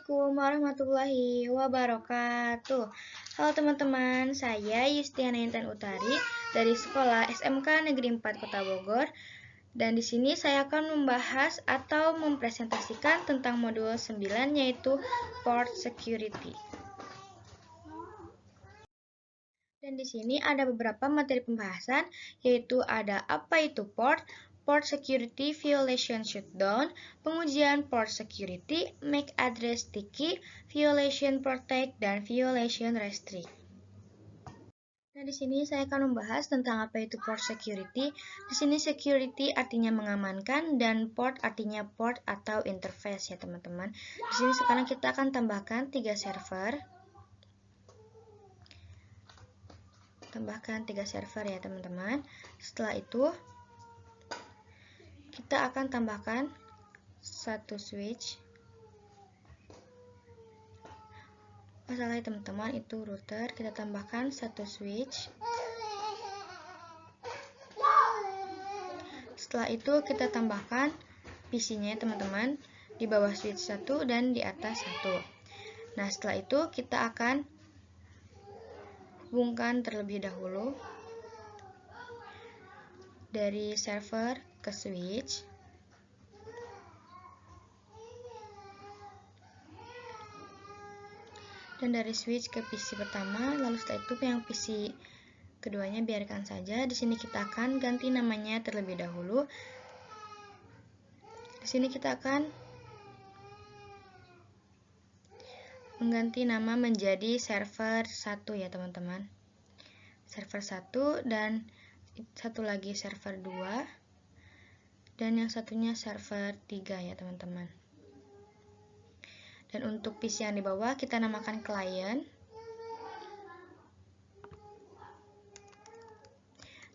Assalamualaikum warahmatullahi wabarakatuh. Halo teman-teman, saya Yustiana Intan Utari dari Sekolah SMK Negeri 4 Kota Bogor. Dan di sini saya akan membahas atau mempresentasikan tentang modul 9 yaitu Port Security. Dan di sini ada beberapa materi pembahasan yaitu ada apa itu port security violation shutdown, pengujian port security, MAC address sticky, violation protect, dan violation restrict. Nah, di sini saya akan membahas tentang apa itu port security. Di sini security artinya mengamankan dan port artinya port atau interface ya teman-teman. Di sini sekarang kita akan tambahkan 3 server. Tambahkan 3 server ya teman-teman. Setelah itu kita akan tambahkan 1 switch. Masalahnya teman-teman itu router, kita tambahkan 1 switch. Setelah itu kita tambahkan PC-nya teman-teman di bawah switch 1 dan di atas 1. Nah, setelah itu kita akan hubungkan terlebih dahulu dari server ke switch. Dan dari switch ke PC pertama, lalu setelah itu yang PC keduanya biarkan saja. Di sini kita akan ganti namanya terlebih dahulu. Di sini kita akan mengganti nama menjadi server 1 ya teman-teman. Server 1 dan satu lagi server 2 dan yang satunya server 3 ya teman-teman. Dan untuk PC yang di bawah kita namakan client.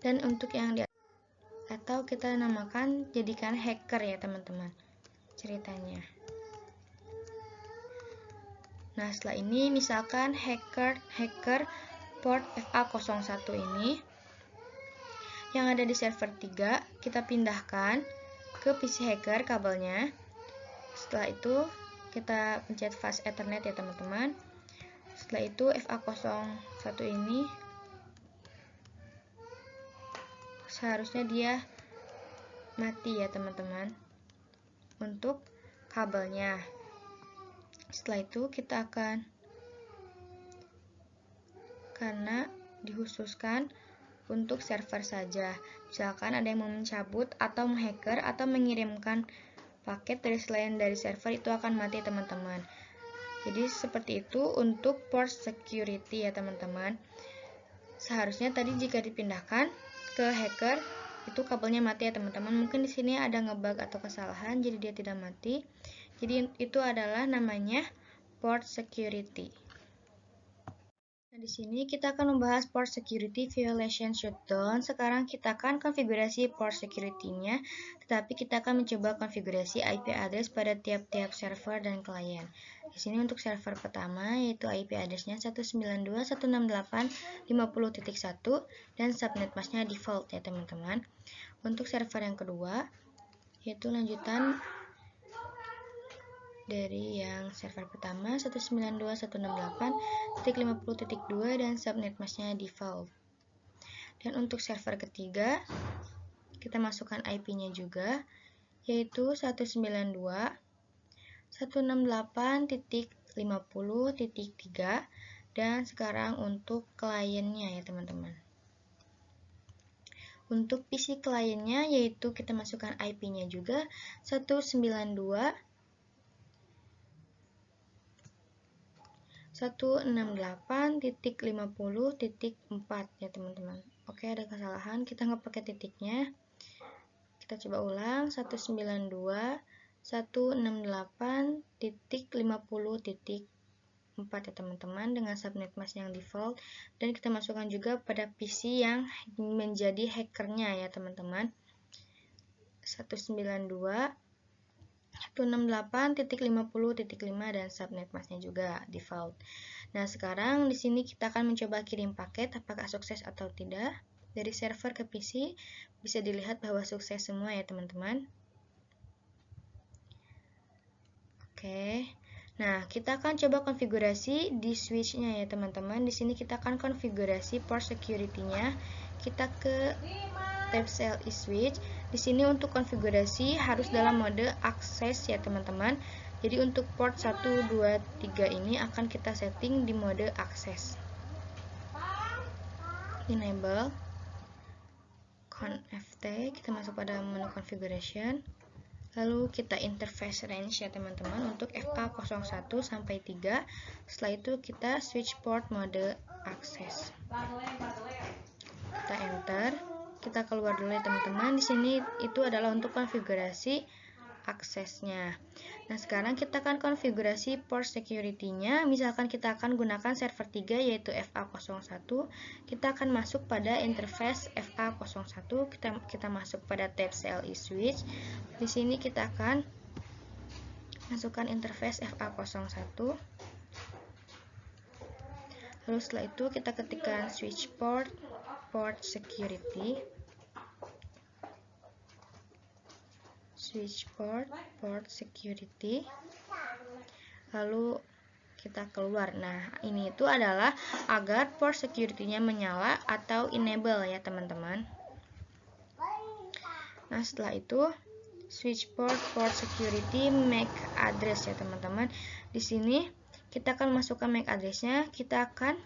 Dan untuk yang di atas atau kita namakan jadikan hacker ya teman-teman ceritanya. Nah, setelah ini misalkan hacker port FA01 ini yang ada di server 3 kita pindahkan ke PC hacker kabelnya. Setelah itu kita pencet fast ethernet ya teman-teman. Setelah itu FA01 ini seharusnya dia mati ya teman-teman untuk kabelnya. Setelah itu kita akan, karena dikhususkan untuk server saja, misalkan ada yang mau mencabut atau menghacker atau mengirimkan paket dari selain dari server, itu akan mati teman-teman. Jadi seperti itu untuk port security ya teman-teman. Seharusnya tadi jika dipindahkan ke hacker itu kabelnya mati ya teman-teman. Mungkin di sini ada ngebug atau kesalahan jadi dia tidak mati. Jadi itu adalah namanya port security. Nah, di sini kita akan membahas port security violation shutdown. Sekarang kita akan konfigurasi port security-nya, tetapi kita akan mencoba konfigurasi IP address pada tiap-tiap server dan klien. Di sini untuk server pertama yaitu IP address-nya 192.168.50.1 dan subnet mask-nya default ya teman-teman. Untuk server yang kedua yaitu lanjutan dari yang server pertama 192.168.50.2 dan subnet mask-nya default. Dan untuk server ketiga kita masukkan IP-nya juga yaitu 192.168.50.3 dan sekarang untuk kliennya ya teman-teman. Untuk PC kliennya yaitu kita masukkan IP-nya juga 192.168.50.4 ya teman-teman. Oke, ada kesalahan, kita nggak pakai titiknya. Kita coba ulang 192.168.50.4 ya teman-teman dengan subnet mask yang default, dan kita masukkan juga pada PC yang menjadi hackernya ya teman-teman. 192.168.50.5 dan subnet mask-nya juga default. Nah, sekarang di sini kita akan mencoba kirim paket apakah sukses atau tidak. Dari server ke PC bisa dilihat bahwa sukses semua ya teman-teman. Oke. Nah, kita akan coba konfigurasi di switch-nya ya teman-teman. Di sini kita akan konfigurasi port security-nya. Kita ke tab CLI switch. Di sini untuk konfigurasi harus dalam mode akses ya teman-teman. Jadi untuk port 1, 2, 3 ini akan kita setting di mode akses. Enable conft, kita masuk pada menu configuration. Lalu kita interface range ya teman-teman untuk FA01 sampai 3. Setelah itu kita switch port mode akses. Kita enter. Kita keluar dulu ya teman-teman. Di sini itu adalah untuk konfigurasi aksesnya. Nah, sekarang kita akan konfigurasi port security-nya. Misalkan kita akan gunakan server 3 yaitu FA01. Kita akan masuk pada interface FA01. Kita masuk pada tab CLI switch. Di sini kita akan masukkan interface FA01. Lalu setelah itu kita ketikkan switch port security. Switch port security, lalu kita keluar. Nah, ini itu adalah agar port security-nya menyala atau enable ya teman-teman. Nah, setelah itu switch port security MAC address ya teman-teman. Di sini kita akan masukkan MAC address-nya. Kita akan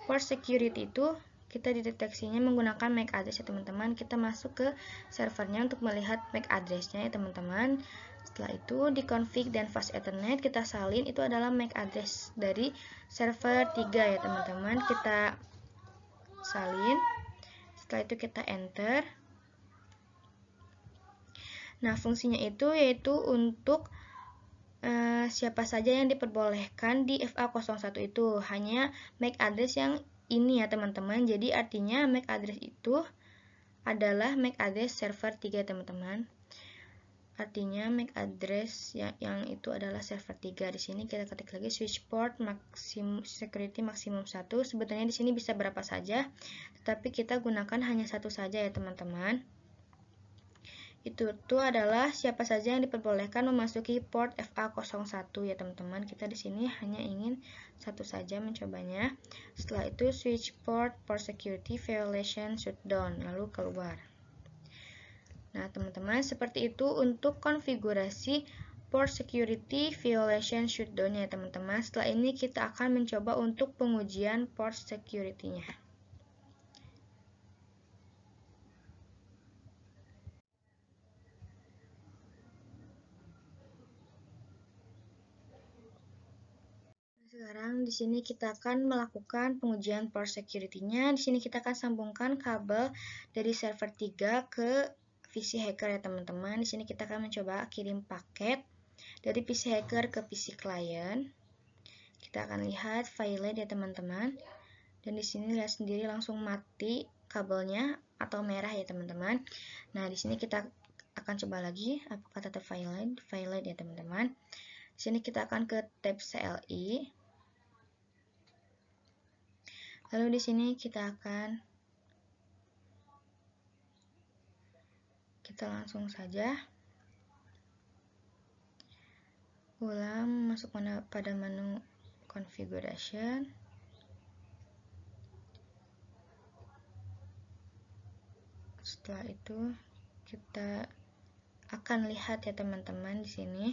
port security itu kita dideteksinya menggunakan MAC address ya teman-teman. Kita masuk ke servernya untuk melihat MAC address-nya ya teman-teman. Setelah itu di config dan fast ethernet kita salin itu adalah MAC address dari server 3 ya teman-teman. Kita salin. Setelah itu kita enter. Nah, fungsinya itu yaitu untuk siapa saja yang diperbolehkan di FA01 itu, hanya MAC address yang ini ya teman-teman. Jadi artinya MAC address itu adalah MAC address server 3 teman-teman. Artinya MAC address yang itu adalah server 3. Di sini kita ketik lagi switch port security maksimum 1. Sebetulnya di sini bisa berapa saja, tetapi kita gunakan hanya satu saja ya teman-teman. Itu adalah siapa saja yang diperbolehkan memasuki port FA01 ya teman-teman. Kita di sini hanya ingin satu saja mencobanya. Setelah itu switch port security violation shutdown, lalu keluar. Nah teman-teman, seperti itu untuk konfigurasi port security violation shutdown ya teman-teman. Setelah ini kita akan mencoba untuk pengujian port security-nya. Sekarang di sini kita akan melakukan pengujian port security-nya. Di sini kita akan sambungkan kabel dari server 3 ke PC hacker ya teman-teman. Di sini kita akan mencoba kirim paket dari PC hacker ke PC client. Kita akan lihat file ya teman-teman. Dan di sini lihat sendiri langsung mati kabelnya atau merah ya teman-teman. Nah, di sini kita akan coba lagi apakah tetap file ya teman-teman. Di sini kita akan ke tab CLI. Lalu di sini kita langsung saja ulang masuk pada menu configuration. Setelah itu kita akan lihat ya teman-teman di sini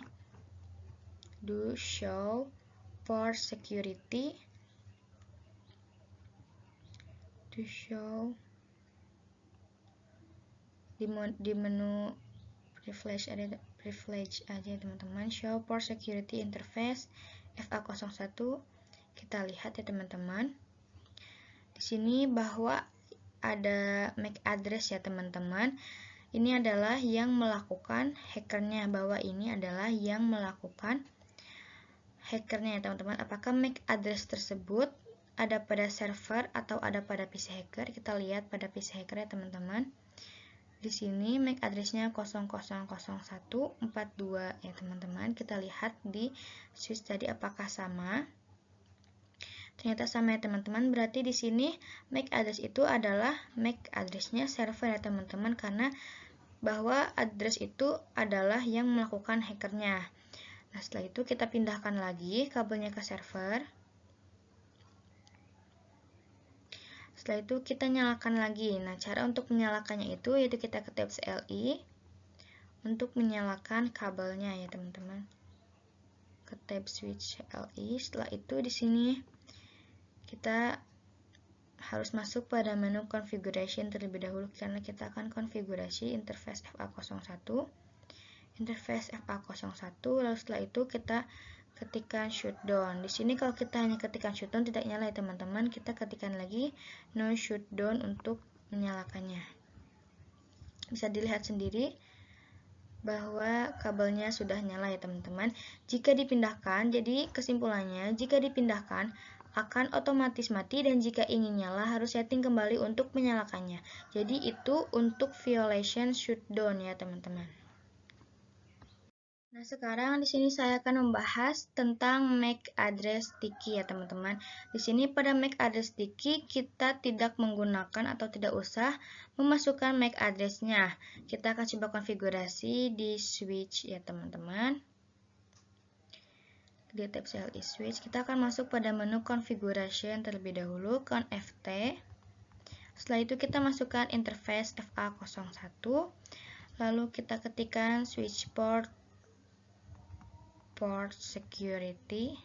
do show port security. Di menu privilege aja teman-teman, show port security interface FA01. Kita lihat ya teman-teman. Di sini bahwa ada MAC address ya teman-teman. Ini adalah yang melakukan hackernya, bahwa ini adalah yang melakukan hackernya ya teman-teman. Apakah MAC address tersebut ada pada server atau ada pada PC hacker? Kita lihat pada PC hacker ya teman-teman. Di sini MAC address-nya 000142 ya teman-teman. Kita lihat di switch tadi apakah sama. Ternyata sama ya teman-teman. Berarti di sini MAC address itu adalah MAC address-nya server ya teman-teman, karena bahwa address itu adalah yang melakukan hackernya. Nah, setelah itu kita pindahkan lagi kabelnya ke server. Setelah itu kita nyalakan lagi. Nah, cara untuk menyalakannya itu yaitu kita ke tab CLI untuk menyalakan kabelnya ya, teman-teman. Ke tab switch CLI. Setelah itu di sini kita harus masuk pada menu configuration terlebih dahulu karena kita akan konfigurasi interface FA01. Interface FA01, lalu setelah itu kita ketikkan shutdown. Di sini kalau kita hanya ketikkan shutdown tidak nyala ya, teman-teman. Kita ketikkan lagi no shutdown untuk menyalakannya. Bisa dilihat sendiri bahwa kabelnya sudah nyala ya, teman-teman. Jika dipindahkan, jadi kesimpulannya jika dipindahkan akan otomatis mati, dan jika ingin nyala harus setting kembali untuk menyalakannya. Jadi itu untuk violation shutdown ya, teman-teman. Nah, sekarang di sini saya akan membahas tentang MAC address sticky ya, teman-teman. Di sini pada MAC address sticky kita tidak menggunakan atau tidak usah memasukkan MAC address-nya. Kita akan coba konfigurasi di switch ya, teman-teman. Di tab CLI switch kita akan masuk pada menu configuration terlebih dahulu, ConFT. Setelah itu kita masukkan interface FA01. Lalu kita ketikkan switch port security,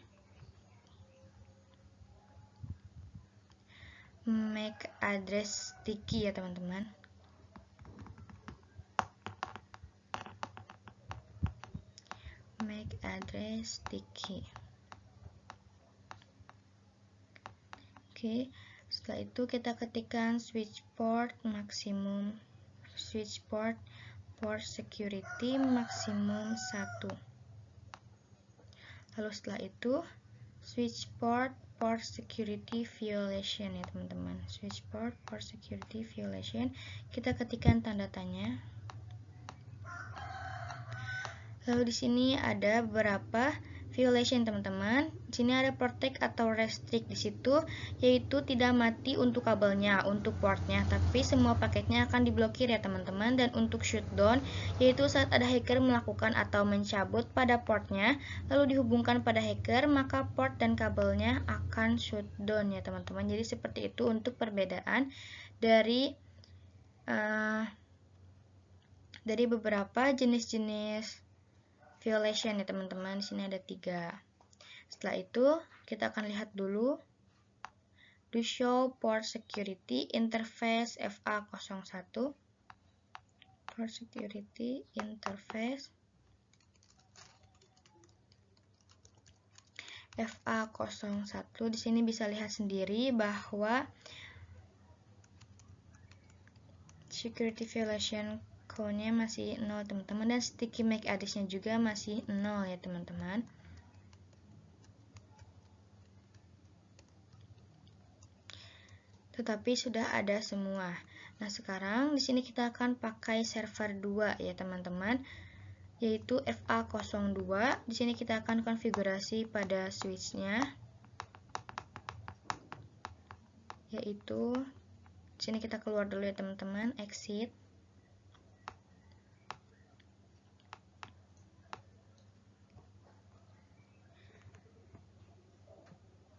MAC address sticky ya, teman-teman. MAC address sticky. Oke, setelah itu kita ketikkan switch port maksimum, switch port security maksimum 1. Lalu setelah itu switch port security violation ya, teman-teman. Switch port security violation, kita ketikkan tanda tanya. Lalu di sini ada beberapa violation, teman-teman. Di sini ada protect atau restrict di situ, yaitu tidak mati untuk kabelnya, untuk portnya, tapi semua paketnya akan diblokir ya, teman-teman. Dan untuk shutdown, yaitu saat ada hacker melakukan atau mencabut pada portnya, lalu dihubungkan pada hacker, maka port dan kabelnya akan shutdown ya, teman-teman. Jadi seperti itu untuk perbedaan dari beberapa jenis-jenis violation ya, teman-teman. Di sini ada 3. Setelah itu kita akan lihat dulu do show port security interface FA01. Port security interface FA01. Di sini bisa lihat sendiri bahwa security violation code-nya masih 0, teman-teman, dan sticky MAC address-nya juga masih 0 ya, teman-teman. Tetapi sudah ada semua. Nah, sekarang di sini kita akan pakai server 2 ya, teman-teman, yaitu FA02. Di sini kita akan konfigurasi pada switch-nya, yaitu di sini kita keluar dulu ya, teman-teman, exit.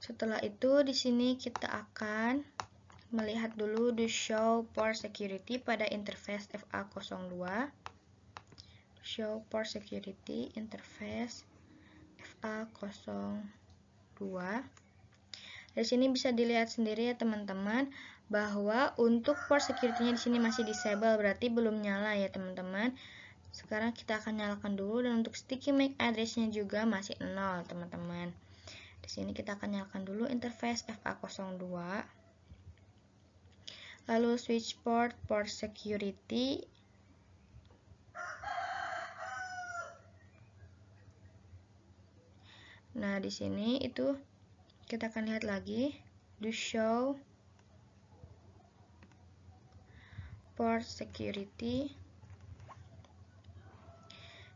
Setelah itu di sini kita akan melihat dulu do show port security pada interface FA02. Show port security interface FA02. Dari sini bisa dilihat sendiri ya, teman-teman, bahwa untuk port security-nya di sini masih disable, berarti belum nyala ya, teman-teman. Sekarang kita akan nyalakan dulu, dan untuk sticky MAC address-nya juga masih 0, teman-teman. Di sini kita akan nyalakan dulu interface FA02. Lalu switch port security. Nah, di sini itu kita akan lihat lagi do show port security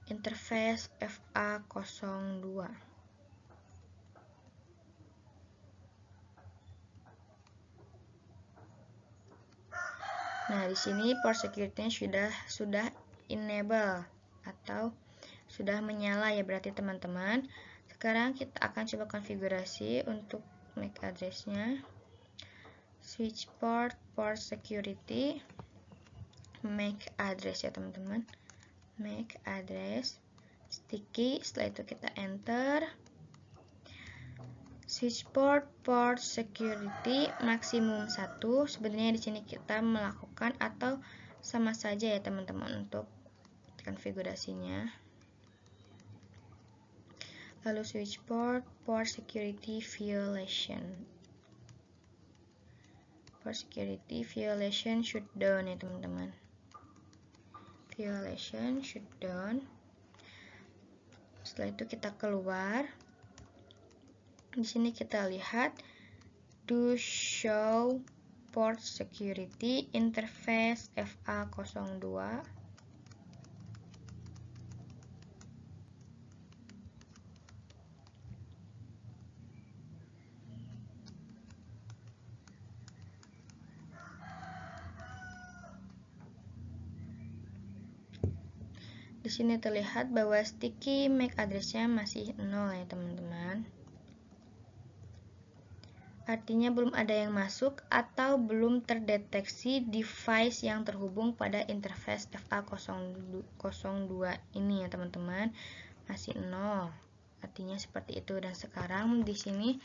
interface FA02. Nah, di sini port security-nya sudah enable atau sudah menyala ya berarti teman-teman. Sekarang kita akan coba konfigurasi untuk MAC address-nya. Switch port, port security, MAC address ya teman-teman. MAC address, sticky, setelah itu kita enter. Switch port, port security maksimum 1. Sebenarnya di sini kita melakukan atau sama saja ya teman-teman untuk konfigurasinya. Lalu switch port, port security violation. Port security violation shutdown ya teman-teman. Violation shutdown. Setelah itu kita keluar. Di sini kita lihat do show port security interface FA02. Di sini terlihat bahwa sticky MAC address-nya masih 0 ya teman-teman. Artinya belum ada yang masuk atau belum terdeteksi device yang terhubung pada interface FA02 ini ya teman-teman. Masih 0. Artinya seperti itu. Dan sekarang di sini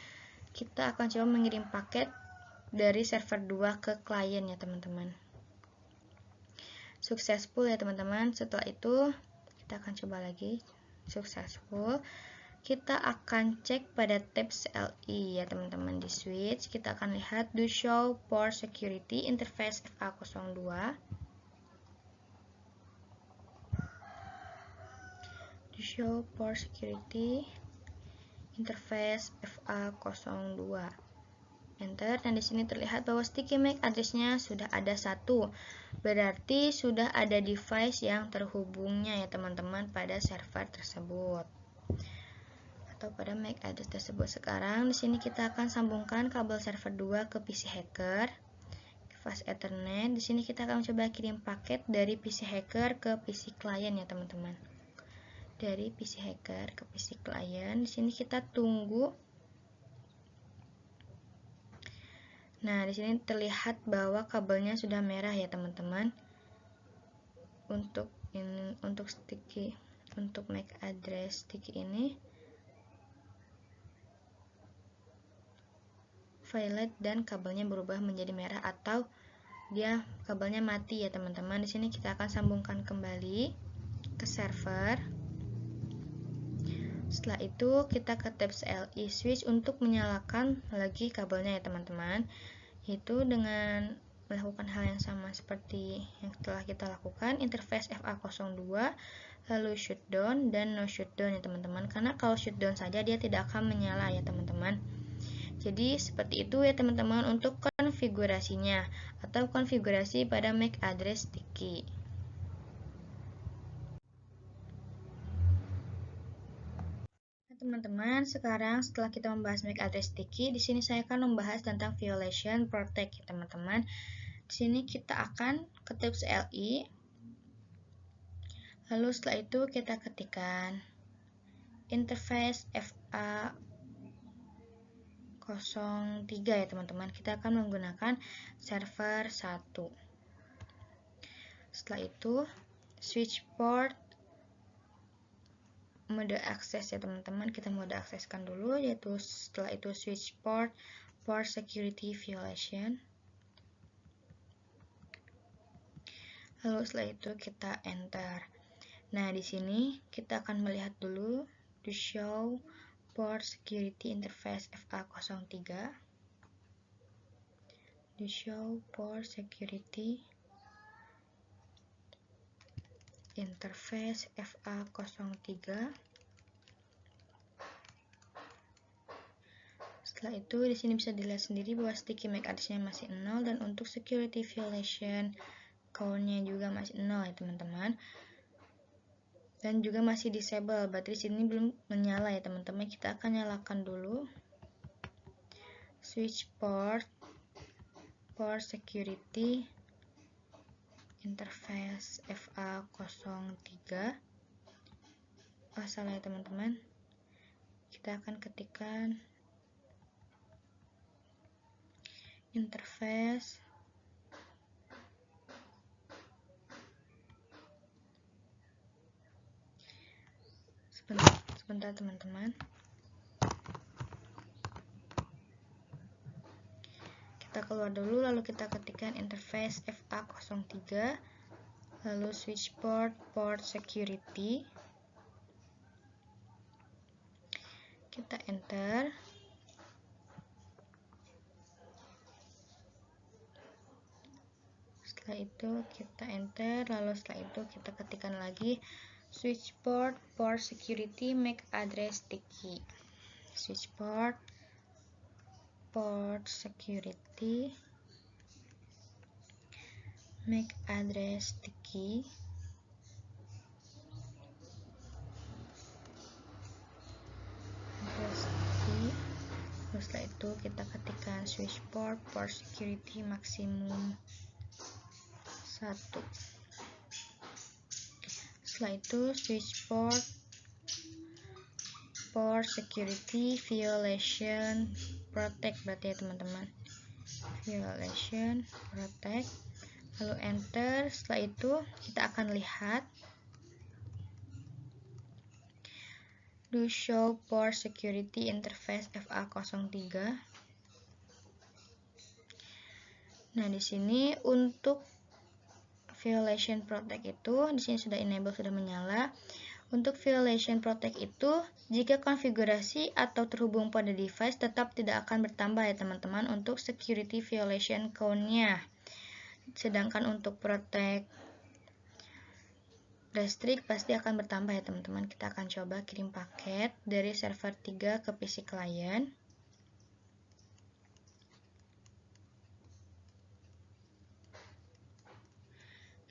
kita akan coba mengirim paket dari server 2 ke klien ya teman-teman. Successful ya teman-teman. Setelah itu kita akan coba lagi. Successful. Kita akan cek pada tab CLI ya teman-teman. Di switch kita akan lihat do show port security interface FA02. Do show port security interface FA02. Enter, dan di sini terlihat bahwa sticky MAC address-nya sudah ada 1. Berarti sudah ada device yang terhubungnya ya teman-teman pada server tersebut atau pada MAC address tersebut. Sekarang di sini kita akan sambungkan kabel server 2 ke PC hacker, fast Ethernet. Di sini kita akan coba kirim paket dari PC hacker ke PC klien ya teman-teman. Dari PC hacker ke PC klien. Di sini kita tunggu. Nah, di sini terlihat bahwa kabelnya sudah merah ya teman-teman. Untuk sticky, untuk MAC address sticky ini violet dan kabelnya berubah menjadi merah atau dia kabelnya mati ya teman-teman. Di sini kita akan sambungkan kembali ke server. Setelah itu kita ke tab CLI switch untuk menyalakan lagi kabelnya ya teman-teman, yaitu dengan melakukan hal yang sama seperti yang telah kita lakukan, interface FA02, lalu shutdown dan no shutdown ya teman-teman, karena kalau shutdown saja dia tidak akan menyala ya teman-teman. Jadi seperti itu ya teman-teman untuk konfigurasinya atau konfigurasi pada MAC address sticky. Teman-teman, sekarang setelah kita membahas MAC address sticky, di sini saya akan membahas tentang violation protect ya teman-teman. Di sini kita akan ketik CLI. Lalu setelah itu kita ketikkan interface FA03 ya teman-teman. Kita akan menggunakan server 1. Setelah itu switch port mode akses ya teman-teman, kita mode akseskan dulu, yaitu setelah itu switch port port security violation. Lalu setelah itu kita enter. Nah, di sini kita akan melihat dulu to show port security interface FA03. To show port security interface FA03. Setelah itu di sini bisa dilihat sendiri bahwa sticky MAC address-nya masih 0 dan untuk security violation count-nya juga masih 0 ya teman-teman. Dan juga masih disable, berarti di sini belum menyala ya teman-teman. Kita akan nyalakan dulu. Switch port security interface FA03. salah ya teman-teman, kita akan ketikkan interface sebentar teman-teman. Kita keluar dulu, lalu kita ketikkan interface FA03, lalu switch port security, kita enter. Setelah itu kita enter, lalu setelah itu kita ketikkan lagi switch port security MAC address sticky. Switch port security MAC address sticky. Terus setelah itu kita ketikkan switch port security maksimum 1. Setelah itu switch port security violation protect, berarti ya teman-teman, violation protect, lalu enter. Setelah itu kita akan lihat do show port security interface FA03. Nah, di sini untuk violation protect itu di sini sudah enable, sudah menyala. Untuk violation protect itu jika konfigurasi atau terhubung pada device tetap tidak akan bertambah ya teman-teman untuk security violation count-nya. Sedangkan untuk protect restrict pasti akan bertambah ya teman-teman. Kita akan coba kirim paket dari server 3 ke PC client.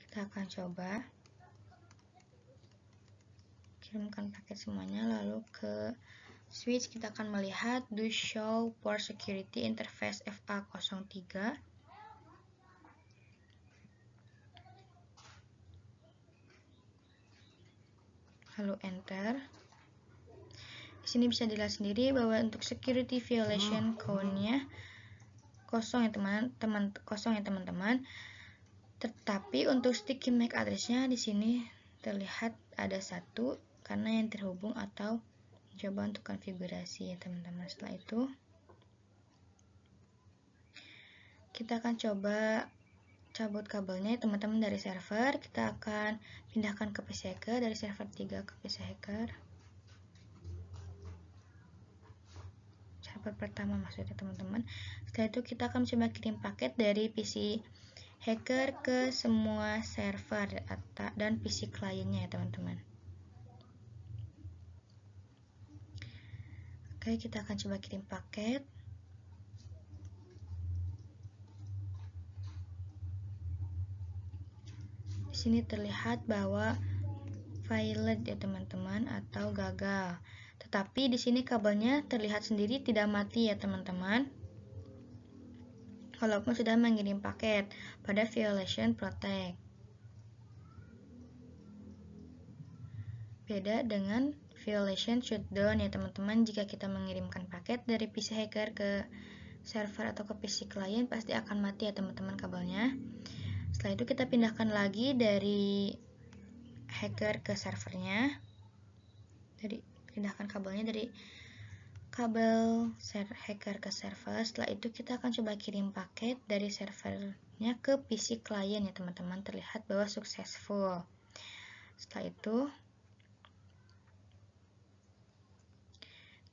Kita akan coba kirimkan paket semuanya, lalu ke switch kita akan melihat do show port security interface FA03. Lalu enter. Di sini bisa dilihat sendiri bahwa untuk security violation count-nya kosong ya teman-teman. Tetapi untuk sticky MAC address-nya di sini terlihat ada 1 karena yang terhubung atau coba untuk konfigurasi ya teman-teman. Setelah itu kita akan coba cabut kabelnya ya teman-teman dari server. Kita akan pindahkan ke PC hacker dari server 3 ke PC hacker. Server pertama maksudnya teman-teman. Setelah itu kita akan coba kirim paket dari PC hacker ke semua server dan PC kliennya ya teman-teman. Oke, kita akan coba kirim paket. Di sini terlihat bahwa failed ya teman-teman atau gagal. Tetapi di sini kabelnya terlihat sendiri tidak mati ya teman-teman. Walaupun sudah mengirim paket pada violation protect. Beda dengan violation shutdown ya teman-teman. Jika kita mengirimkan paket dari PC hacker ke server atau ke PC client pasti akan mati ya teman-teman kabelnya. Setelah itu kita pindahkan lagi dari hacker ke servernya. Pindahkan kabelnya dari kabel hacker ke server. Setelah itu kita akan coba kirim paket dari servernya ke PC client ya teman-teman. Terlihat bahwa successful. Setelah itu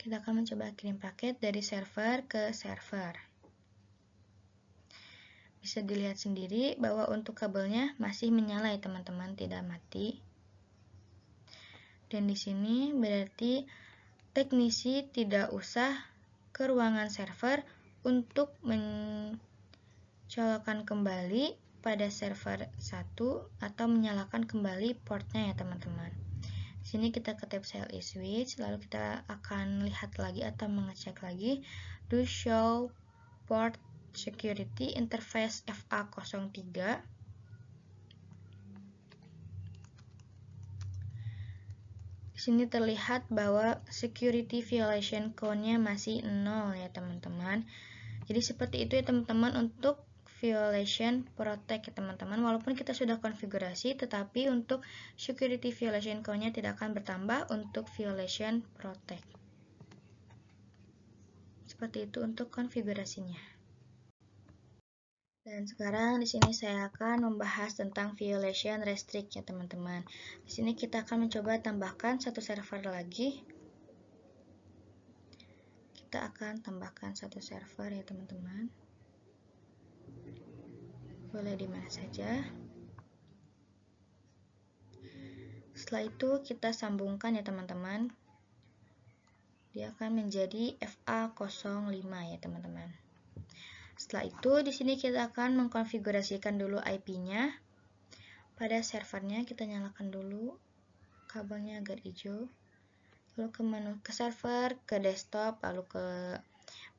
kita akan mencoba kirim paket dari server ke server. Bisa dilihat sendiri bahwa untuk kabelnya masih menyala ya teman-teman, tidak mati. Dan di sini berarti teknisi tidak usah ke ruangan server untuk mencolokkan kembali pada server 1 atau menyalakan kembali portnya ya teman-teman. Di sini kita ke tab CLI switch, lalu kita akan lihat lagi atau mengecek lagi do show port security interface FA03. Di sini terlihat bahwa security violation count-nya masih 0 ya teman-teman. Jadi seperti itu ya teman-teman untuk violation protect ya teman-teman. Walaupun kita sudah konfigurasi, tetapi untuk security violation count-nya tidak akan bertambah untuk violation protect. Seperti itu untuk konfigurasinya. Dan sekarang di sini saya akan membahas tentang violation restrict ya teman-teman. Di sini kita akan mencoba tambahkan satu server lagi. Kita akan tambahkan satu server ya teman-teman. Boleh di mana saja. Setelah itu kita sambungkan ya teman-teman. Dia akan menjadi FA05 ya teman-teman. Setelah itu di sini kita akan mengkonfigurasikan dulu IP-nya. Pada servernya kita nyalakan dulu kabelnya agar hijau. Lalu ke menu ke server, ke desktop, lalu ke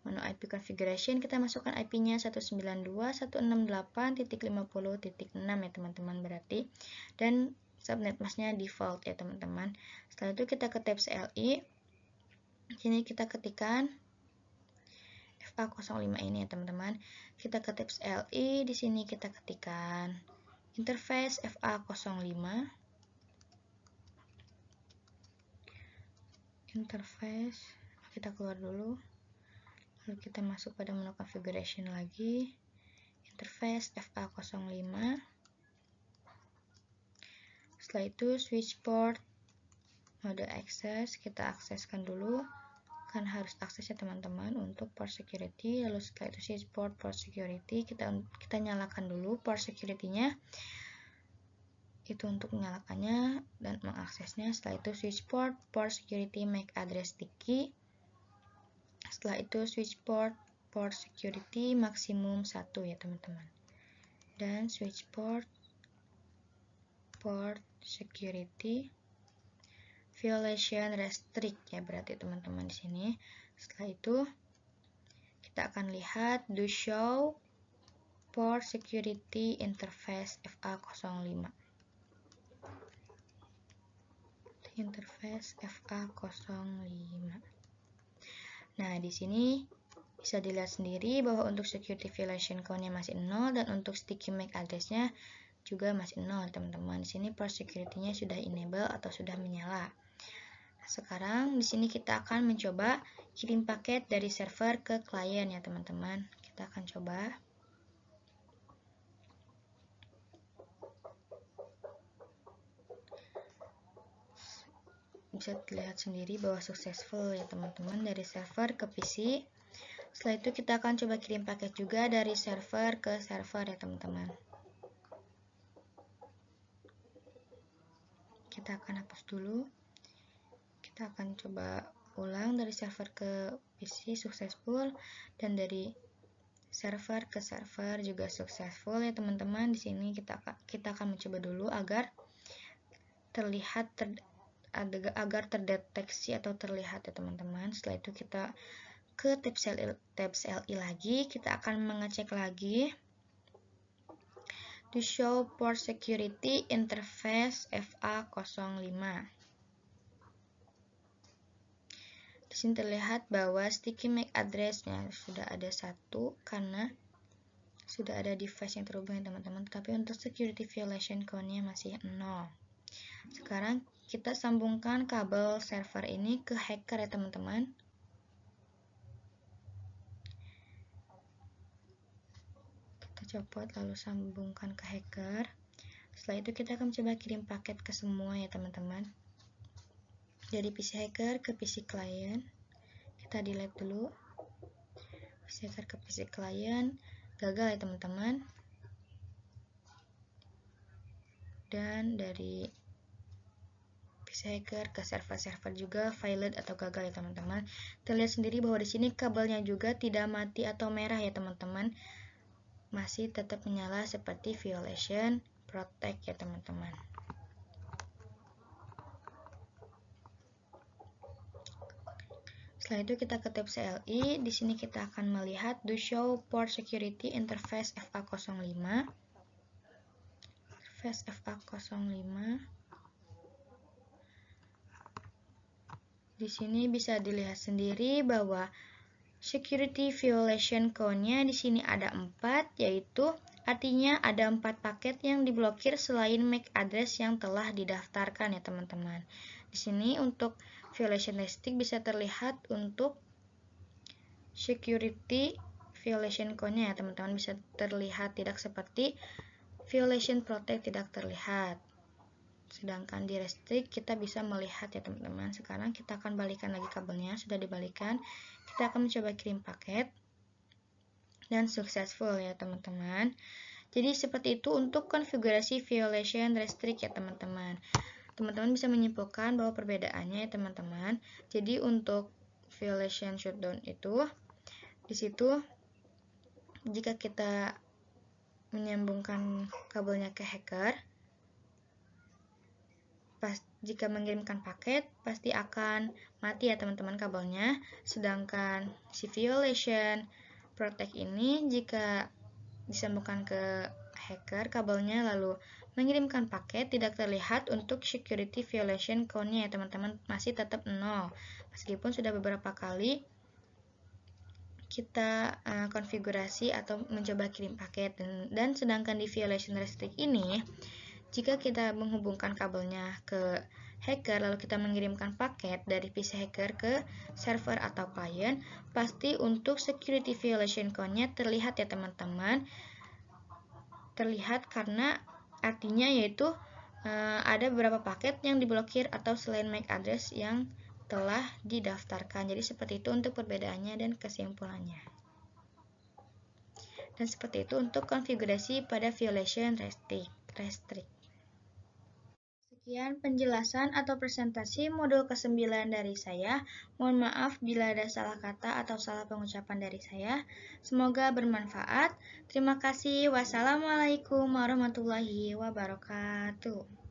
menu IP configuration kita masukkan IP-nya 192.168.50.6 ya teman-teman berarti. Dan subnet masknya default ya teman-teman. Setelah itu kita ke tab CLI. Sini kita ketikkan FA05 ini ya teman-teman. Kita ke tab CLI, di sini kita ketikkan interface FA05. Interface, kita keluar dulu. Lalu kita masuk pada menu configuration lagi. Interface FA05. Setelah itu switch port mode access, kita akseskan dulu. Kan harus akses ya teman-teman untuk port security. Lalu setelah itu switch port security, kita nyalakan dulu port security-nya. Itu untuk menyalakannya dan mengaksesnya. Setelah itu switch port security MAC address sticky. Setelah itu switch port security maksimum 1 ya teman-teman. Dan switch port security violation restrict ya berarti teman-teman di sini. Setelah itu kita akan lihat do show port security interface FA05. Interface FA05. Nah, di sini bisa dilihat sendiri bahwa untuk security violation count-nya masih 0 dan untuk sticky MAC address-nya juga masih 0, teman-teman. Di sini port security-nya sudah enable atau sudah menyala. Nah, sekarang di sini kita akan mencoba kirim paket dari server ke klien ya, teman-teman. Kita akan coba. Bisa dilihat sendiri bahwa successful ya teman-teman dari server ke PC. Setelah itu kita akan coba kirim paket juga dari server ke server ya teman-teman. Kita akan hapus dulu. Kita akan coba ulang dari server ke PC successful dan dari server ke server juga successful ya teman-teman. Di sini kita akan mencoba dulu agar terlihat agar terdeteksi atau terlihat ya teman-teman. Setelah itu kita ke tab CLI lagi, kita akan mengecek lagi to show port security interface FA05. Di sini terlihat bahwa sticky MAC address-nya sudah ada 1 karena sudah ada device yang terhubung ya teman-teman, tapi untuk security violation count-nya masih 0. Sekarang kita sambungkan kabel server ini ke hacker ya teman-teman. Kita copot lalu sambungkan ke hacker. Setelah itu kita akan coba kirim paket ke semua ya teman-teman. Dari PC hacker ke PC klien. Kita delete dulu. PC hacker ke PC klien. Gagal ya teman-teman. Dan dari PC hacker ke server-server juga failed atau gagal ya teman-teman. Terlihat sendiri bahwa di sini kabelnya juga tidak mati atau merah ya teman-teman. Masih tetap menyala seperti violation protect ya teman-teman. Setelah itu kita ke tab CLI. Di sini kita akan melihat do show port security interface FA05. Interface FA05. Di sini bisa dilihat sendiri bahwa security violation count-nya di sini ada 4, yaitu artinya ada 4 paket yang diblokir selain MAC address yang telah didaftarkan ya teman-teman. Di sini untuk violation statistik bisa terlihat untuk security violation count-nya ya teman-teman, bisa terlihat, tidak seperti violation protect tidak terlihat. Sedangkan di restrict kita bisa melihat ya teman-teman. Sekarang kita akan balikan lagi kabelnya, sudah dibalikan. Kita akan mencoba kirim paket dan successful ya teman-teman. Jadi seperti itu untuk konfigurasi violation restrict ya teman-teman. Teman-teman bisa menyimpulkan bahwa perbedaannya ya teman-teman. Jadi untuk violation shutdown itu di situ jika kita menyambungkan kabelnya ke hacker, jika mengirimkan paket pasti akan mati ya teman-teman kabelnya. Sedangkan si violation protect ini jika disambungkan ke hacker kabelnya lalu mengirimkan paket, tidak terlihat untuk security violation count-nya ya teman-teman, masih tetap 0 meskipun sudah beberapa kali kita konfigurasi atau mencoba kirim paket. Dan sedangkan di violation restrict ini jika kita menghubungkan kabelnya ke hacker lalu kita mengirimkan paket dari PC hacker ke server atau client, pasti untuk security violation count-nya terlihat ya teman-teman. Terlihat karena artinya yaitu ada beberapa paket yang diblokir atau selain MAC address yang telah didaftarkan. Jadi seperti itu untuk perbedaannya dan kesimpulannya. Dan seperti itu untuk konfigurasi pada violation restrict. Sekian penjelasan atau presentasi modul ke-9 dari saya. Mohon maaf bila ada salah kata atau salah pengucapan dari saya. Semoga bermanfaat. Terima kasih. Wassalamualaikum warahmatullahi wabarakatuh.